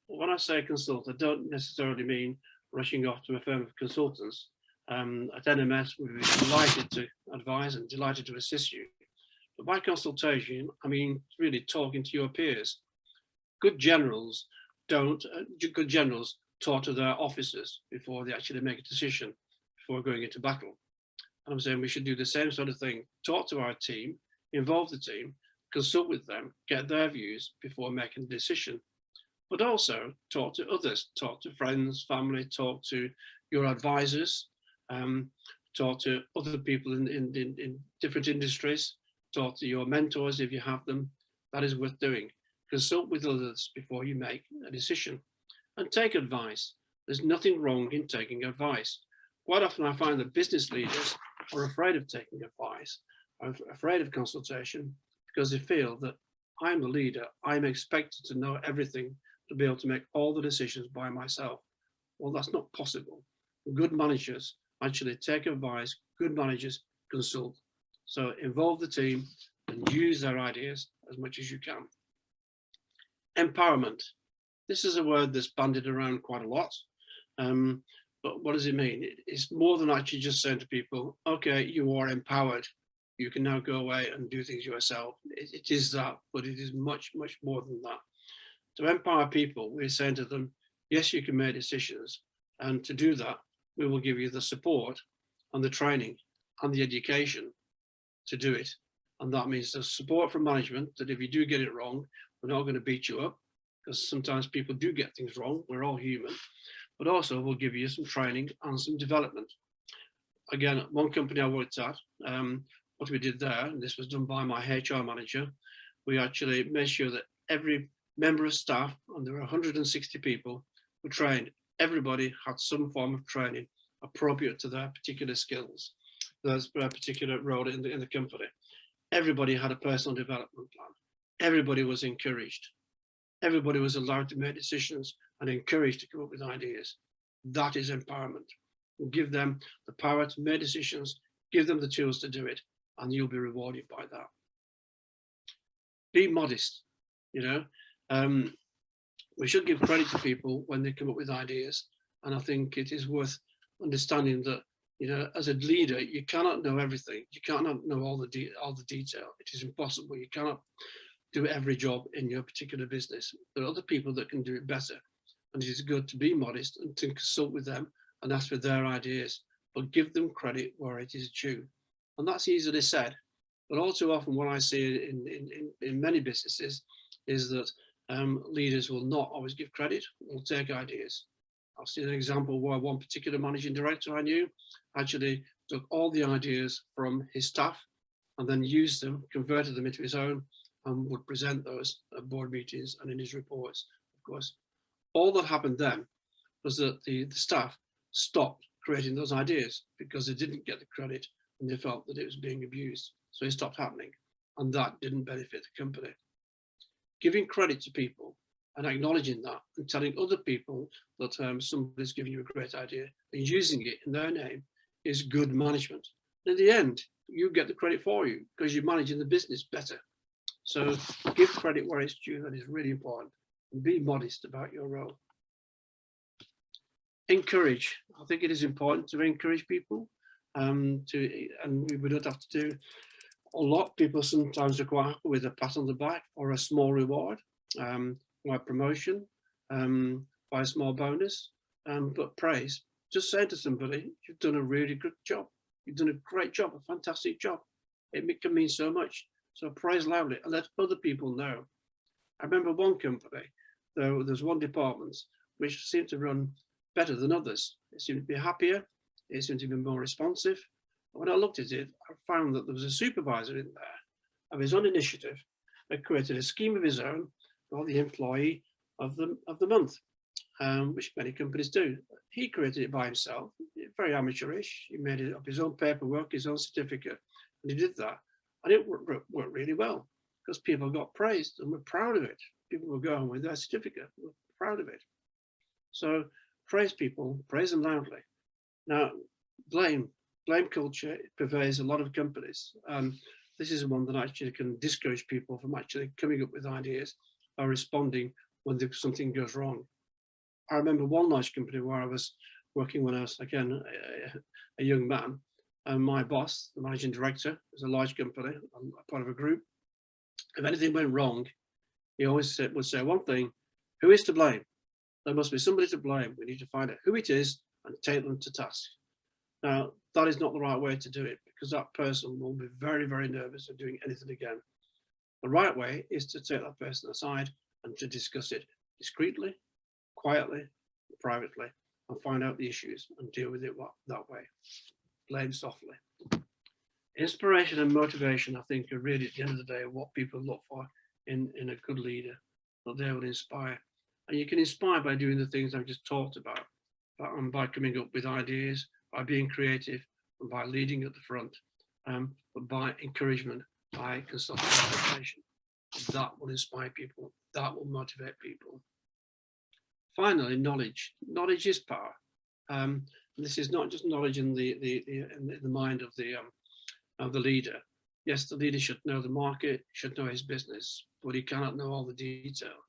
When I say consult, I don't necessarily mean rushing off to a firm of consultants. At NMS, we'd be delighted to advise and delighted to assist you. But by consultation, I mean really talking to your peers. Good generals don't, good generals talk to their officers before they actually make a decision before going into battle. And I'm saying we should do the same sort of thing. Talk to our team, involve the team, consult with them, get their views before making a decision. But also talk to others, talk to friends, family, talk to your advisors, um, talk to other people in different industries, talk to your mentors if you have them. That is worth doing. Consult with others before you make a decision and take advice. There's nothing wrong in taking advice. Quite often I find that business leaders are afraid of taking advice, are afraid of consultation because they feel that I'm the leader, I'm expected to know everything, to be able to make all the decisions by myself. Well, that's not possible. Good managers actually take advice, good managers consult. So involve the team and use their ideas as much as you can. Empowerment. This is a word that's bandied around quite a lot. But what does it mean? It's more than actually just saying to people, okay, you are empowered. You can now go away and do things yourself. It is that, but it is much, much more than that. To empower people, we're saying to them, yes, you can make decisions. And to do that, we will give you the support and the training and the education to do it. And that means the support from management that if you do get it wrong, we're not going to beat you up, because sometimes people do get things wrong. We're all human. But also we'll give you some training and some development. Again, one company I worked at, what we did there, and this was done by my HR manager, we actually made sure that every member of staff, and there were 160 people, were trained. Everybody had some form of training appropriate to their particular skills, their particular role in the company. Everybody had a personal development plan. Everybody was encouraged. Everybody was allowed to make decisions and encouraged to come up with ideas. That is empowerment. Give them the power to make decisions, give them the tools to do it, and you'll be rewarded by that. Be modest, you know. We should give credit to people when they come up with ideas. And I think it is worth understanding that, you know, as a leader, you cannot know everything. You cannot know all the detail. It is impossible. You cannot do every job in your particular business. There are other people that can do it better. And it is good to be modest and to consult with them and ask for their ideas, but give them credit where it is due. And that's easily said. But all too often what I see in many businesses is that leaders will not always give credit, will take ideas. I've seen an example where one particular managing director I knew actually took all the ideas from his staff and then used them, converted them into his own, and would present those at board meetings and in his reports, of course. All that happened then was that the staff stopped creating those ideas because they didn't get the credit and they felt that it was being abused. So it stopped happening, and that didn't benefit the company. Giving credit to people and acknowledging that and telling other people that somebody's giving you a great idea and using it in their name is good management. And in the end, you get the credit for you because you're managing the business better. So give credit where it's due. That is really important. And be modest about your role. Encourage. I think it is important to encourage people. And we don't have to do a lot. People sometimes are quite happy with a pat on the back or a small reward, or a promotion, by a small bonus, but praise. Just say to somebody, you've done a really good job. You've done a great job, a fantastic job. It can mean so much. So praise loudly and let other people know. I remember one company, though there's one department which seemed to run better than others. It seemed to be happier. It seemed to be more responsive. When I looked at it, I found that there was a supervisor in there of his own initiative that created a scheme of his own for the employee of the month, which many companies do. He created it by himself, very amateurish. He made it up his own paperwork, his own certificate, and he did that. And it worked really well because people got praised and were proud of it. People were going with their certificate, were proud of it. So praise people, praise them loudly. Now, blame culture pervades a lot of companies. This is one that actually can discourage people from actually coming up with ideas or responding when something goes wrong. I remember one large company where I was working when I was, again, a young man, and my boss, the managing director, was a large company, I'm a part of a group. If anything went wrong, he always would say one thing: who is to blame? There must be somebody to blame. We need to find out who it is and take them to task. Now, that is not the right way to do it, because that person will be very, very nervous of doing anything again. The right way is to take that person aside and to discuss it discreetly, quietly, privately, and find out the issues and deal with it that way. Blame softly. Inspiration and motivation, I think, are really, at the end of the day, what people look for in a good leader, that they will inspire. And you can inspire by doing the things I've just talked about, and by coming up with ideas, by being creative, and by leading at the front, but by encouragement, by constructive motivation. That will inspire people, that will motivate people. Finally, knowledge. Knowledge is power. This is not just knowledge in the mind of the leader. Yes, the leader should know the market, should know his business, but he cannot know all the detail.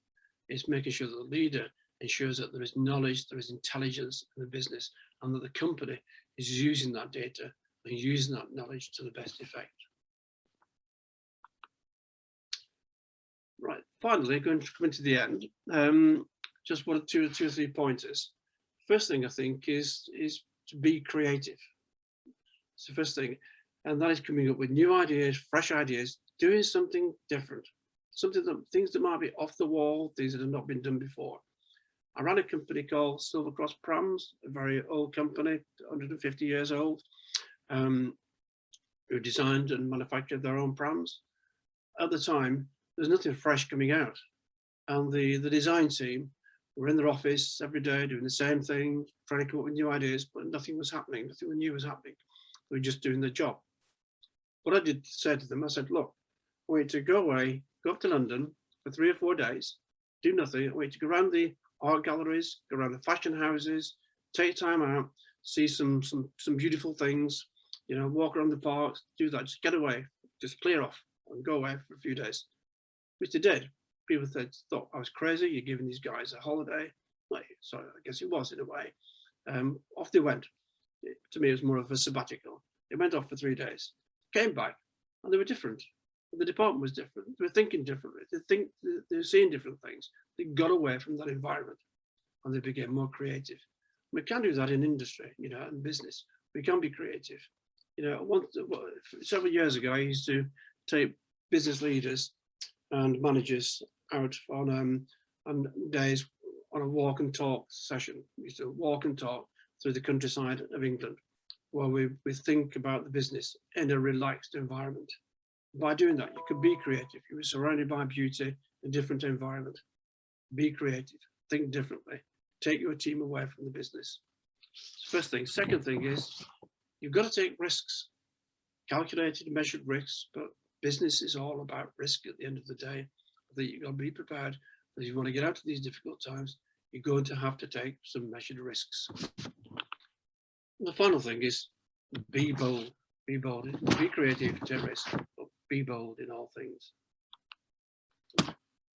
It's making sure that the leader ensures that there is knowledge, there is intelligence in the business, and that the company is using that data and using that knowledge to the best effect. Right, finally, going to come to the end, just two or three pointers. First thing I think is to be creative. It's the first thing, and that is coming up with new ideas, fresh ideas, doing something different, things that might be off the wall, things that have not been done before. I ran a company called Silver Cross Prams, a very old company, 150 years old, who designed and manufactured their own prams. At the time, there's nothing fresh coming out, and the design team were in their office every day doing the same thing, trying to come up with new ideas, but nothing was happening, nothing new was happening. They were just doing their job. What I did say to them, I said, look, I want you to go away, go up to London for 3 or 4 days, do nothing. I want you to go around the art galleries, go around the fashion houses, take time out, see some beautiful things, walk around the parks, do that, just get away, just clear off and go away for a few days. Which they did. People thought I was crazy, you're giving these guys a holiday. So I guess it was in a way. Off they went. To me, it was more of a sabbatical. They went off for 3 days, came back, and they were different. The department was different. They were thinking differently. They were seeing different things. They got away from that environment, and they became more creative. We can do that in industry, in business. We can be creative. Several years ago, I used to take business leaders and managers out on days on a walk and talk session. We used to walk and talk through the countryside of England, where we think about the business in a relaxed environment. By doing that, you could be creative. You were surrounded by beauty, a different environment. Be creative, think differently, take your team away from the business. First thing. Second thing is, you've got to take risks, calculated, measured risks, but business is all about risk at the end of the day. That you've got to be prepared that if you want to get out of these difficult times, you're going to have to take some measured risks. And the final thing is, be bold. Be bold. Be creative, take risks, but be bold in all things.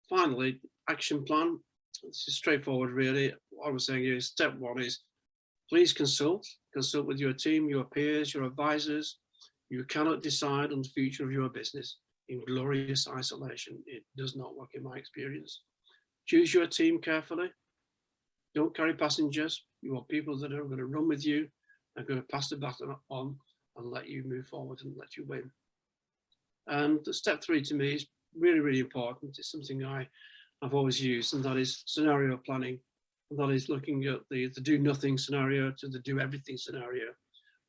Finally, action plan. This is straightforward, really. What I was saying here is step 1 is please consult with your team, your peers, your advisors. You cannot decide on the future of your business in glorious isolation. It does not work in my experience. Choose your team carefully. Don't carry passengers. You want people that are going to run with you, are going to pass the baton on and let you move forward and let you win. And the step 3 to me is really, really important. It's something I've always used, and that is scenario planning. And that is looking at the do nothing scenario to the do everything scenario,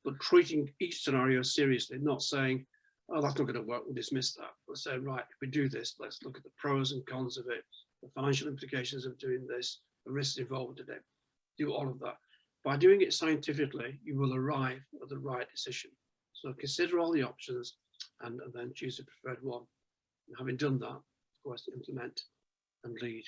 but treating each scenario seriously, not saying, oh, that's not going to work, we'll dismiss that. But saying, right, if we do this, let's look at the pros and cons of it, the financial implications of doing this, the risks involved in it. Do all of that. By doing it scientifically, you will arrive at the right decision. So consider all the options and then choose the preferred one. And having done that, of course, implement and lead.